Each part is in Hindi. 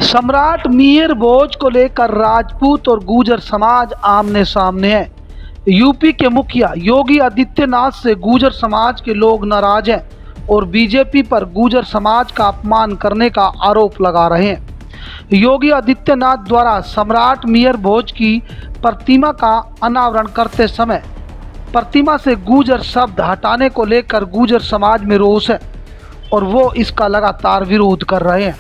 सम्राट मिहिर भोज को लेकर राजपूत और गुर्जर समाज आमने सामने है। यूपी के मुखिया योगी आदित्यनाथ से गुर्जर समाज के लोग नाराज हैं और बीजेपी पर गुर्जर समाज का अपमान करने का आरोप लगा रहे हैं। योगी आदित्यनाथ द्वारा सम्राट मिहिर भोज की प्रतिमा का अनावरण करते समय प्रतिमा से गुर्जर शब्द हटाने को लेकर गुर्जर समाज में रोष है और वो इसका लगातार विरोध कर रहे हैं।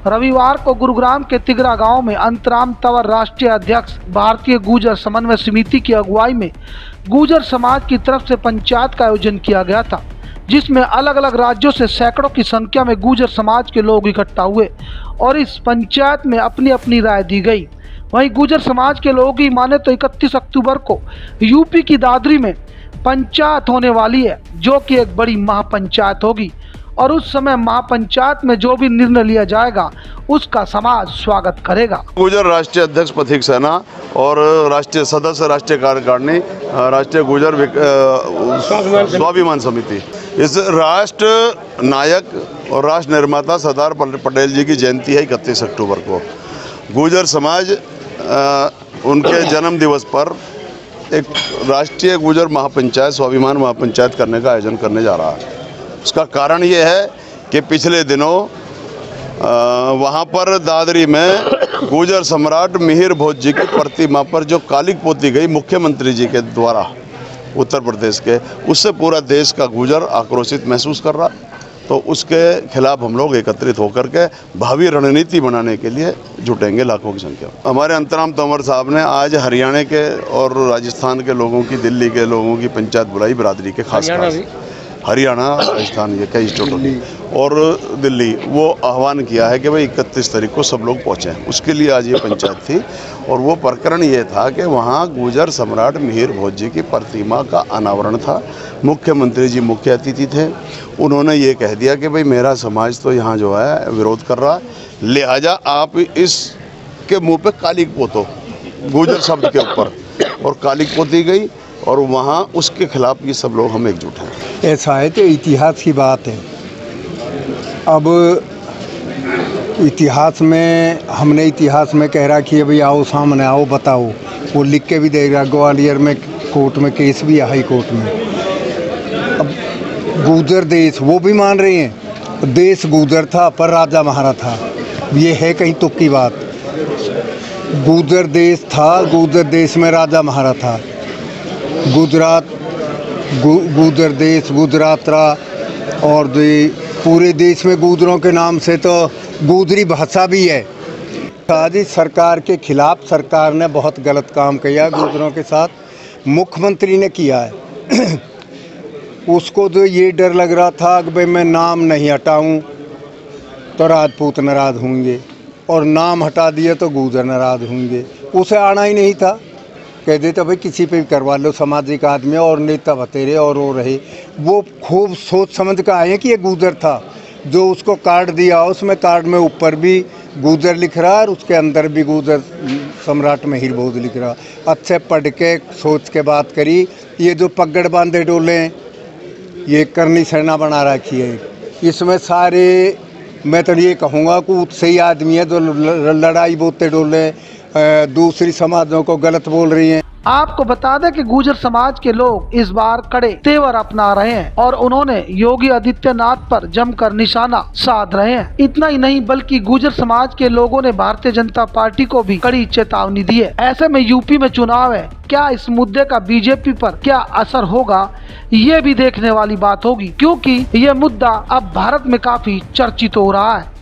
रविवार को गुरुग्राम के तिगरा गांव में अंतराम तंवर राष्ट्रीय अध्यक्ष भारतीय गुर्जर समन्वय समिति की अगुवाई में गुर्जर समाज की तरफ से पंचायत का आयोजन किया गया था, जिसमें अलग अलग राज्यों से सैकड़ों की संख्या में गुर्जर समाज के लोग इकट्ठा हुए और इस पंचायत में अपनी अपनी राय दी गई। वहीं गुर्जर समाज के लोगों की माने तो 31 अक्टूबर को यूपी की दादरी में पंचायत होने वाली है, जो कि एक बड़ी महापंचायत होगी और उस समय महापंचायत में जो भी निर्णय लिया जाएगा उसका समाज स्वागत करेगा। गुर्जर राष्ट्रीय अध्यक्ष प्रतीक सेना और राष्ट्रीय सदस्य राष्ट्रीय कार्यकारिणी राष्ट्रीय गुर्जर स्वाभिमान समिति, इस राष्ट्र नायक और राष्ट्र निर्माता सरदार पटेल जी की जयंती है 31 अक्टूबर को। गुर्जर समाज उनके जन्म दिवस पर एक राष्ट्रीय गुर्जर महापंचायत स्वाभिमान महापंचायत करने का आयोजन करने जा रहा है। उसका कारण ये है कि पिछले दिनों वहाँ पर दादरी में गुर्जर सम्राट मिहिर भोज जी की प्रतिमा पर जो कालिक पोती गई मुख्यमंत्री जी के द्वारा उत्तर प्रदेश के, उससे पूरा देश का गुर्जर आक्रोशित महसूस कर रहा। तो उसके खिलाफ हम लोग एकत्रित होकर के भावी रणनीति बनाने के लिए जुटेंगे लाखों की संख्या। हमारे अंतराम तंवर साहब ने आज हरियाणा के और राजस्थान के लोगों की, दिल्ली के लोगों की पंचायत बुलाई, बिरादरी के खास हरियाणा राजस्थान ये कई स्टेटों की और दिल्ली, वो आह्वान किया है कि भाई 31 तारीख को सब लोग पहुँचें। उसके लिए आज ये पंचायत थी और वो प्रकरण ये था कि वहाँ गुर्जर सम्राट मिहिर भोज जी की प्रतिमा का अनावरण था। मुख्यमंत्री जी मुख्य अतिथि थे। उन्होंने ये कह दिया कि भाई मेरा समाज तो यहाँ जो है विरोध कर रहा है, लिहाजा आप इसके मुँह पे कालिक पोतो गुर्जर शब्द के ऊपर, और कालिक पोती गई और वहाँ उसके खिलाफ ये सब लोग हम एकजुट हैं। ऐसा है कि इतिहास की बात है। अब इतिहास में हमने इतिहास में कह रहा कि भाई आओ सामने आओ बताओ, वो लिख के भी देगा। ग्वालियर में कोर्ट में केस भी है, हाई कोर्ट में। अब गुर्जर देश वो भी मान रहे हैं, देश गुर्जर था पर राजा महारा था, ये है कहीं तुक की बात। गुर्जर देश था, गुर्जर देश में राजा महारा था। गुजरात गुर्जर देश गुजरात रहा और पूरे देश में गुर्जरों के नाम से तो गुर्जरी भाषा भी है। आज सरकार के खिलाफ सरकार ने बहुत गलत काम किया गुर्जरों के साथ, मुख्यमंत्री ने किया है। उसको तो ये डर लग रहा था कि भाई मैं नाम नहीं हटाऊं तो राजपूत नाराज होंगे और नाम हटा दिए तो गुर्जर नाराज होंगे। उसे आना ही नहीं था, कह देता भाई किसी पे भी करवा लो, सामाजिक आदमी और नेता बतेरे और वो रहे। वो खूब सोच समझ कर आए कि ये गुर्जर था। जो उसको कार्ड दिया उसमें कार्ड में ऊपर भी गुर्जर लिख रहा और उसके अंदर भी गुर्जर सम्राट मिहिर भोज लिख रहा। अच्छे पढ़ के सोच के बात करी। ये जो पगड़ बांधे डोले ये करनी सेना बना रखी है, इसमें सारे मैं तो ये कहूँगा कि उत्साही ही आदमी है जो लड़ाई बोलते डोले दूसरी समाजों को गलत बोल रही हैं। आपको बता दें कि गुर्जर समाज के लोग इस बार कड़े तेवर अपना रहे हैं और उन्होंने योगी आदित्यनाथ पर जमकर निशाना साध रहे हैं। इतना ही नहीं बल्कि गुर्जर समाज के लोगों ने भारतीय जनता पार्टी को भी कड़ी चेतावनी दी है। ऐसे में यूपी में चुनाव है, क्या इस मुद्दे का बीजेपी पर क्या असर होगा ये भी देखने वाली बात होगी, क्योंकि ये मुद्दा अब भारत में काफी चर्चित हो रहा है।